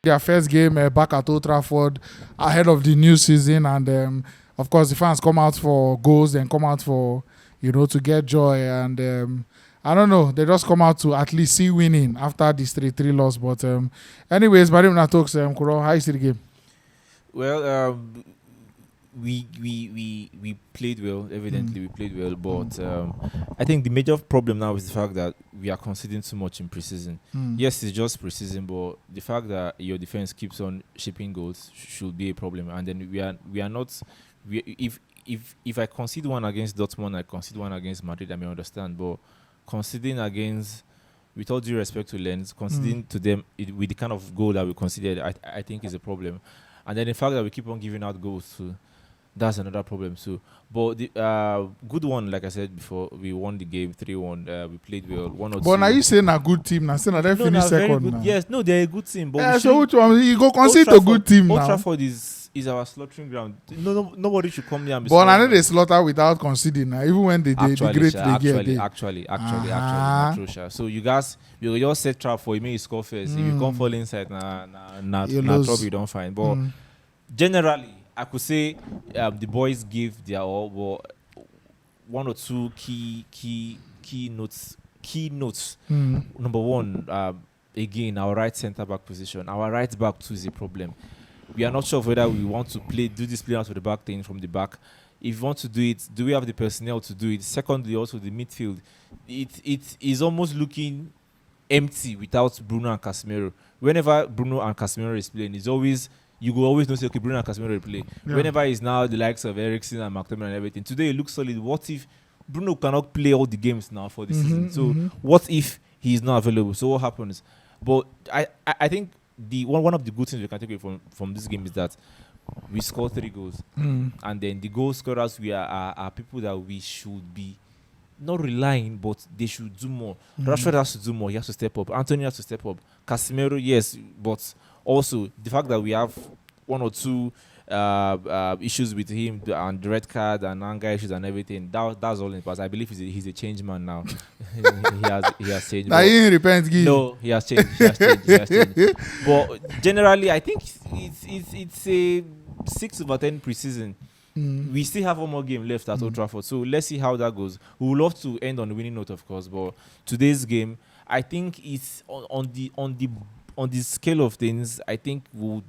their first game back at Old Trafford ahead of the new season, and of course the fans come out for goals and come out for to get joy, and I don't know, they just come out to at least see winning after this 3-3 loss. But anyways, Barim talks Kuro, how you see the game? Well, we played well. Evidently, we played well, but I think the major problem now is the fact that we are conceding too much in preseason. Yes, it's just preseason, but the fact that your defense keeps on shipping goals should be a problem. And then we are not. If I concede one against Dortmund, I concede one against Madrid, I may understand, but conceding against, with all due respect to Lens, conceding to them with the kind of goal that we conceded, I think is a problem. And then the fact that we keep on giving out goals too, that's another problem too. But the good one, like I said before, we won the game 3-1. We played well. 1-2. But now you saying a good team now, saying they finish second now. Yes, no, they're a good team. But so which one you go concede a good team now? Old Trafford is our slaughtering ground. Nobody should come here and be. But I know they slaughter without conceding now, even when they great actually, not true, sure. So you guys, you just set trap for you, may score first. If you can't fall inside, trouble you don't find. But generally, I could say the boys gave their all, but one or two key notes. Number one, again, our right centre back position. Our right back too is a problem. We are not sure whether we want to do this play out of the back thing from the back. If we want to do it, do we have the personnel to do it? Secondly, also the midfield. It is almost looking empty without Bruno and Casemiro. Whenever Bruno and Casemiro is playing, you will always know, say, okay, Bruno and Casemiro will play. Yeah. Whenever it's now the likes of Eriksen and McTominay and everything, today it looks solid. What if Bruno cannot play all the games now for the season? So what if he is not available? So what happens? But I think one of the good things we can take away from this game is that we scored 3 goals. And then the goal scorers are people that we should be not relying, but they should do more. Rashford has to do more. He has to step up. Anthony has to step up. Casemiro, yes, but also the fact that we have 1 or 2 issues with him and the red card and anger issues and everything, that's all in the past. I believe he's a changed man now. he has changed. Now he repents. No, he has changed. He has changed. But generally, I think it's a 6/10 preseason. We still have one more game left at Old Trafford, so let's see how that goes. We would love to end on the winning note, of course, but today's game, I think it's on the scale of things. I think we'll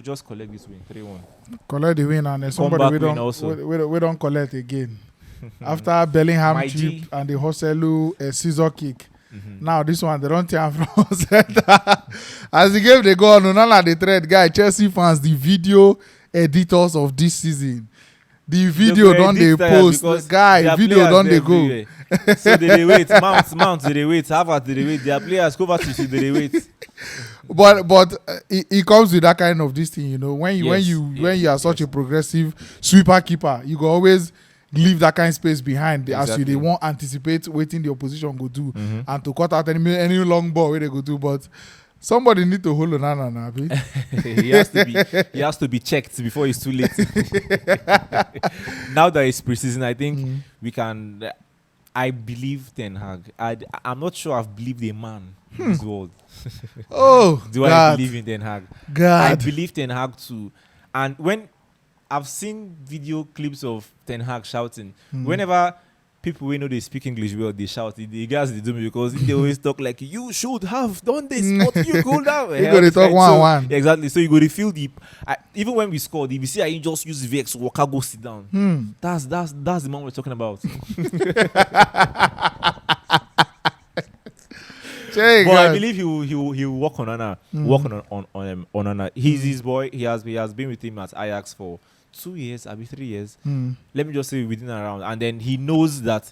just collect this win 3-1. Collect the win, and then somebody we don't collect again. After Bellingham chip and the Hoselu scissor kick. Now this one they don't turn from center. As the game they go on, Onana the thread guy, Chelsea fans, the video editors of this season. The video don't they post, guy. Video don't they go. So they wait. Mount they wait. Harvard they wait. Their players cover to they wait. But it comes with that kind of this thing, when you are such a progressive sweeper keeper, you go always leave that kind of space behind as they won't anticipate waiting the opposition go do and to cut out any long ball where they go do. But somebody need to hold Onana now. He has to be checked before it's too late. Now that it's preseason, I think we can. I believe Ten Hag. I'm not sure I've believed a man in this world. Do I believe in Ten Hag? God. I believe Ten Hag too. And when I've seen video clips of Ten Hag shouting, whenever people we know they speak English well, they shout. The guys they do me because they always talk like you should have done this. What you go down? You got to talk one. Exactly. So you go to feel the. Even when we scored, if you see, I just use VX Walker go sit down. That's the man we're talking about. But I believe he will work on Onana. Work on Onana. He's his boy. He has been with him at Ajax for 2 years, maybe 3 years. Let me just say within and around. And then he knows that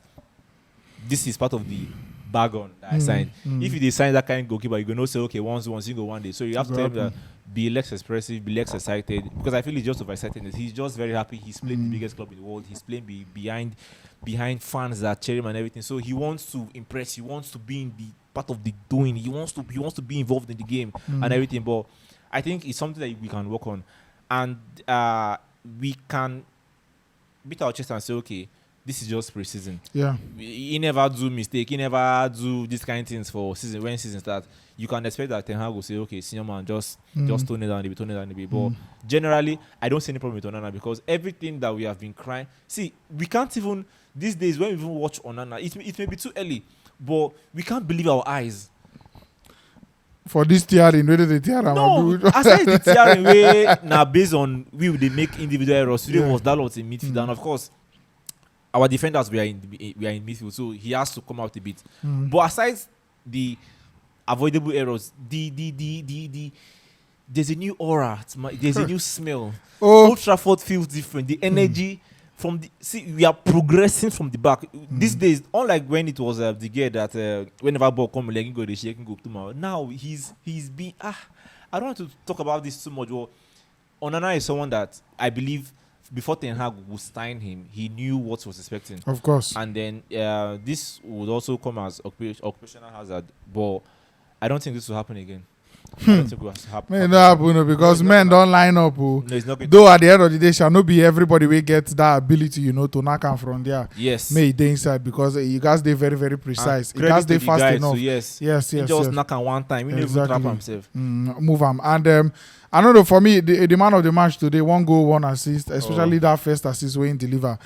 this is part of the bargain that I signed. If you sign that kind of goalkeeper, you're going to say, okay, once you go one day. So you have to tell him that be less expressive, be less excited. Because I feel he's just overexcited. He's just very happy. He's playing the biggest club in the world. He's playing behind fans that cheer him and everything. So he wants to impress. He wants to be in the part of the doing. He wants to be involved in the game and everything. But I think it's something that we can work on. And we can beat our chest and say, okay, this is just pre-season. Yeah. He never do mistake. He never do these kind of things for season. When season starts, you can expect that Ten Hag will say, okay, senior man, just tone it down a bit. But generally, I don't see any problem with Onana because everything that we have been crying. See, we can't even, these days, when we even watch Onana, it may be too early, but we can't believe our eyes. For this tearing, whether the tearing. No, aside the tearing, way now based on they make individual errors. Today was that lot in midfield, and of course, our defenders we are in midfield, so he has to come out a bit. But aside the avoidable errors, there's a new aura, there's a new smell. Old Trafford feels different. The energy. We are progressing from the back. These days, unlike when it was the gear that whenever ball come, like go the shaking go tomorrow. Now he's been I don't want to talk about this too much. Well, Onana is someone that I believe before Ten Hag would sign him, he knew what he was expecting. Of course. And then this would also come as occupational hazard, but I don't think this will happen again. I don't think it will happen. May not happen because men don't line up. No, it's not going though at the end of the day, shall not be everybody will get that ability, to knock him from there. Yes. May they inside because you guys they very, very precise. You guys they fast enough. So yes. Yes. Just knock him one time. He never trap himself. Move him. And I don't know, for me, the man of the match today, 1 goal, 1 assist, especially that first assist when he deliver.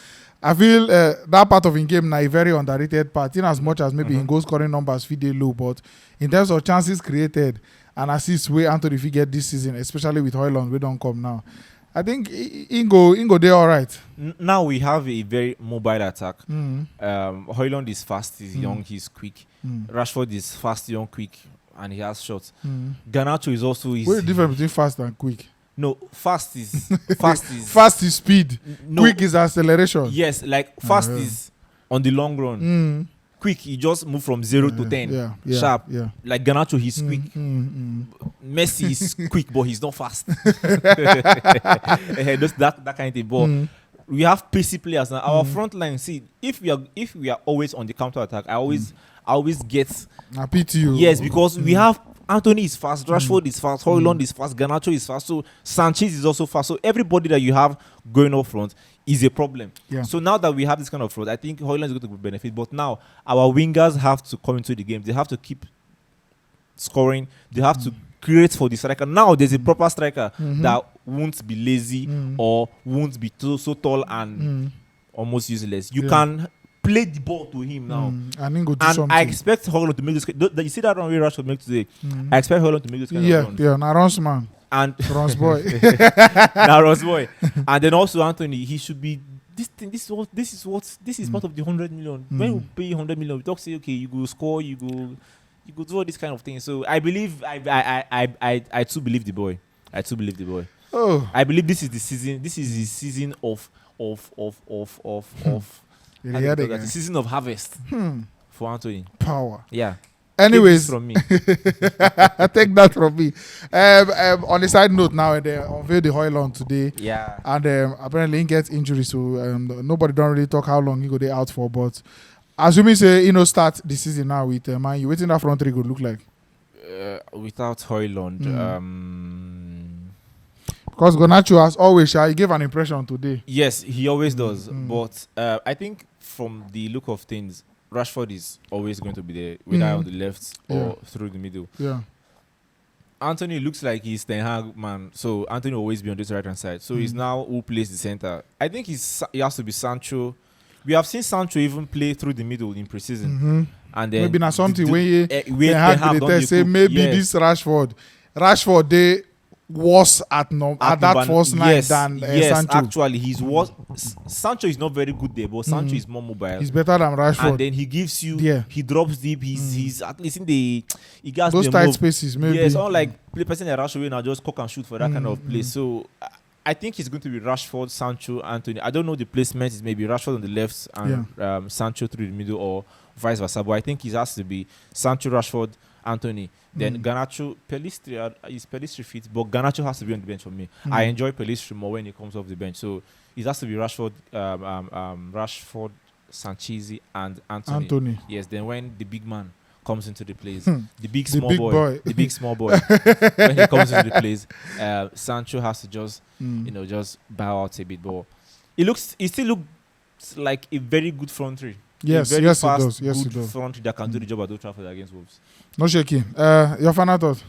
I feel that part of in game now a very underrated part, in as much as maybe in goal scoring numbers feel they low, but in terms of chances created and assists way Anthony if he get this season, especially with Højlund, we don't come now. I think Ingo they all right. Now we have a very mobile attack. Højlund is fast, he's young, he's quick. Rashford is fast, young, quick, and he has shots. Garnacho is also easy. What's the difference between fast and quick? No, fast is fast is speed. No. Quick is acceleration. Yes, like fast is on the long run. Quick, he just move from 0 to 10. Sharp. Yeah. Like Garnacho, he's quick. Messi is quick, but he's not fast. Just that kind of thing. But we have pacey players now. Our front line. See, if we are always on the counter attack, I always get happy to you. Yes, because we have Anthony is fast, Rashford is fast, Højlund is fast, Garnacho is fast, so Sanchez is also fast. So everybody that you have going up front is a problem. Yeah. So now that we have this kind of front, I think Højlund is going to benefit. But now our wingers have to come into the game. They have to keep scoring. They have to create for the striker. Now there's a proper striker that won't be lazy or won't be so tall and almost useless. You can play the ball to him now. And I expect Højlund to make this. You see that run where Rashford make today? I expect Højlund to make this kind of run. Yeah, now runs man. And Runs boy. Now Runs boy. And then also Anthony, he should be this is part of the 100 million. When we pay 100 million, we talk say okay, you go score, you go do all this kind of thing. So I believe I too believe the boy. Oh. I believe this is the season. This is the season of the season of harvest for Anthony. Power. Yeah. Anyways, from me. Take that from me. On the side note now, they unveiled the Højlund today. Yeah. And apparently he gets injury, so nobody don't really talk how long he go there out for. But assuming say start the season now with Man U, what that front three could look like? Without Højlund, because Garnacho has always he gave an impression today. Yes, he always does. But I think from the look of things, Rashford is always going to be there, whether on the left or through the middle. Yeah. Anthony looks like he's Ten Hag man, so Anthony will always be on this right hand side. So he's now who plays the center. I think he has to be Sancho. We have seen Sancho even play through the middle in preseason. And then maybe not something where they say maybe this Rashford they worse at that first line than Sancho. Actually, he's worse. Sancho is not very good there, but Sancho is more mobile. He's better than Rashford. And then he gives you, he drops deep. He's at least in he gets those tight spaces. Maybe it's not like play person like Rashford now just cock and shoot for that kind of play. So I think he's going to be Rashford, Sancho, Anthony. I don't know the placement. It's maybe Rashford on the left and Sancho through the middle, or vice versa. But I think he has to be Sancho, Rashford, Anthony. Then Garnacho, Pelistri fit, but Garnacho has to be on the bench for me. I enjoy Pelistri more when he comes off the bench. So it has to be Rashford, Sanchez, and Anthony. Yes. Then when the big man comes into the place, the big small boy, when he comes into the place, Sancho has to just just bow out a bit. But it still look like a very good front three. Yes, very yes, fast, it does. Yes, good it does. front three that can do the job at Old Trafford against Wolves. No shaking. Your final thought?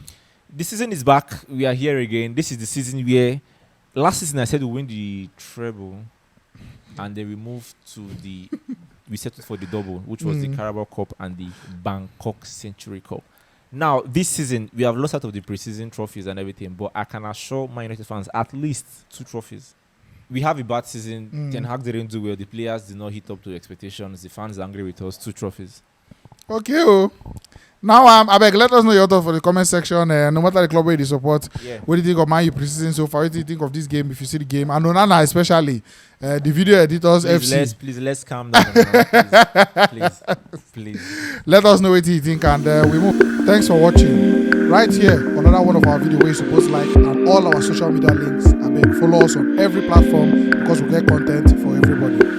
The season is back. We are here again. This is the season where last season I said we win the treble, and then we moved to we settled for the double, which was the Carabao Cup and the Bangkok Century Cup. Now, this season, we have lost out of the preseason trophies and everything, but I can assure Man United fans at least 2 trophies. We have a bad season. Ten Hag didn't do well. The players did not hit up to expectations. The fans are angry with us. 2 trophies. Okay. Now, I beg, let us know your thoughts for the comment section. No matter the club where you support, what do you think of Man U preseason so far? What do you think of this game if you see the game? And Onana especially, the video editors FC. Let's calm down. Please. Let us know what you think and we move. Thanks for watching. Right here, another one of our videos where you're supposed to like and all our social media links. I beg, follow us on every platform because we get content for everybody.